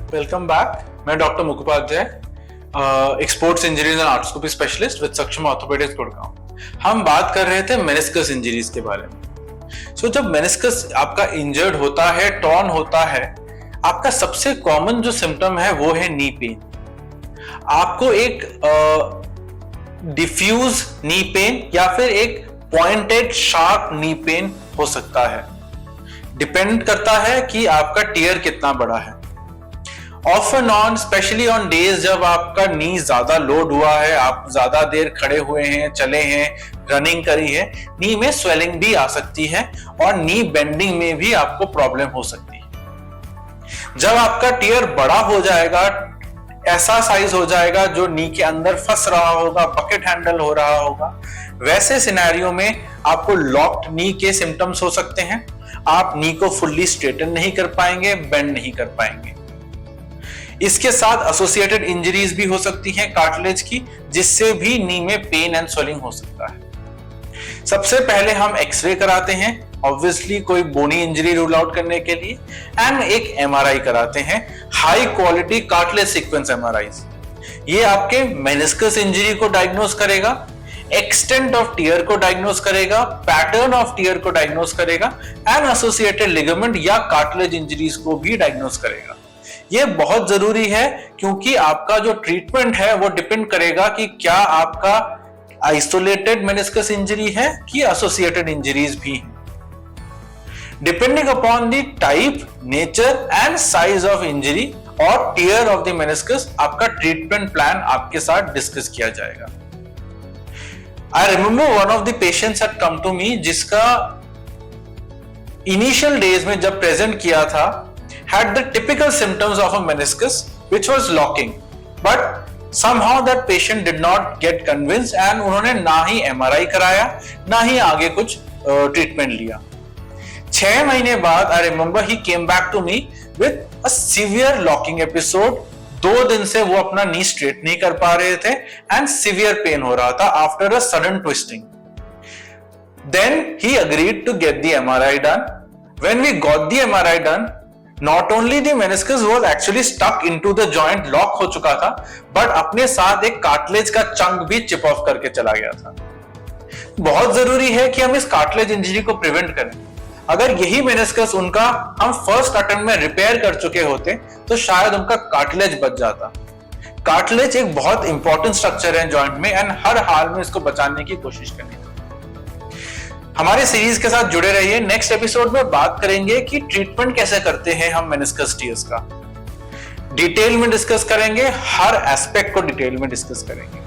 Welcome back. मैं doctor Mukhopadhyay, sports injuries and arthroscopy specialist with Saksham orthopaedics Gurgaon. हम बात कर रहे थे मेनिस्कस इंजरीज के बारे में। जब मेनिस्कस आपका इंजर्ड होता है, टॉर्न होता है, आपका सबसे कॉमन जो सिम्टम है वो है नी पेन। आपको एक डिफ्यूज नी पेन या फिर एक पॉइंटेड शार्प नी पेन हो सकता है। डिपेंड करता है कि आपका टियर कितना बड़ा है। Often on, specially on days जब आपका नी ज्यादा लोड हुआ है, आप ज्यादा देर खड़े हुए हैं, चले हैं, रनिंग करी है, नी में स्वेलिंग भी आ सकती है और नी बेंडिंग में भी आपको प्रॉब्लम हो सकती है। जब आपका टियर बड़ा हो जाएगा, ऐसा साइज हो जाएगा जो नी के अंदर फंस रहा होगा, बकेट हैंडल हो रहा होगा, वैसे सिनेरियो में आपको लॉक्ड नी के सिम्टम्स हो सकते हैं। आप नी को फुल्ली स्ट्रेटन नहीं कर पाएंगे, बेंड नहीं कर पाएंगे। इसके साथ एसोसिएटेड इंजरीज भी हो सकती हैं कार्टिलेज की, जिससे भी नी में पेन एंड स्वेलिंग हो सकता है। सबसे पहले हम एक्सरे कराते हैं, ऑब्वियसली कोई बोनी इंजरी रूल आउट करने के लिए, एंड एक एमआरआई कराते हैं, हाई क्वालिटी कार्टिलेज सीक्वेंस एमआरआईज। ये आपके मेनिस्कस इंजरी को डायग्नोस करेगा, एक्सटेंट ऑफ टियर को डायग्नोस करेगा, पैटर्न ऑफ टियर को डायग्नोस करेगा, एंड एसोसिएटेड लिगामेंट या कार्टिलेज इंजरीज को भी डायग्नोस करेगा। ये बहुत जरूरी है क्योंकि आपका जो ट्रीटमेंट है वो डिपेंड करेगा कि क्या आपका आइसोलेटेड मेनिस्कस इंजरी है कि एसोसिएटेड इंजरीज भी हैं। Depending upon the type, nature and size of injury और टियर ऑफ द मेनिस्कस, आपका ट्रीटमेंट प्लान आपके साथ डिस्कस किया जाएगा। I remember one of the patients had come to me, जिसका इनिशियल डेज में जब प्रेजेंट किया था had the typical symptoms of a meniscus which was locking, but somehow that patient did not get convinced and उन्होंने ना ही MRI कराया ना ही आगे कुछ ट्रीटमेंट लिया। 6 महीने बाद I remember he came back to me with a severe locking episode। 2 दिन से वो अपना नी स्ट्रेट नहीं कर पा रहे थे and severe pain हो रहा था after a sudden twisting। Then he agreed to get the MRI done। When we got the MRI done, not only the meniscus was actually stuck into the joint, lock हो चुका था, but अपने साथ एक cartilage का chunk भी chip off करके चला गया था। बहुत जरूरी है कि हम इस कार्टिलेज इंजरी को प्रिवेंट करें। अगर यही मेनिस्कस उनका हम फर्स्ट अटेम्प्ट में रिपेयर कर चुके होते तो शायद उनका कार्टिलेज बच जाता। कार्टिलेज एक बहुत इंपॉर्टेंट स्ट्रक्चर है जॉइंट में एंड हर हाल में इसको बचाने की कोशिश करनी चाहिए। हमारे सीरीज के साथ जुड़े रहिए। नेक्स्ट एपिसोड में बात करेंगे कि ट्रीटमेंट कैसे करते हैं हम मेनिस्कस टियर्स का। डिटेल में डिस्कस करेंगे, हर एस्पेक्ट को डिटेल में डिस्कस करेंगे।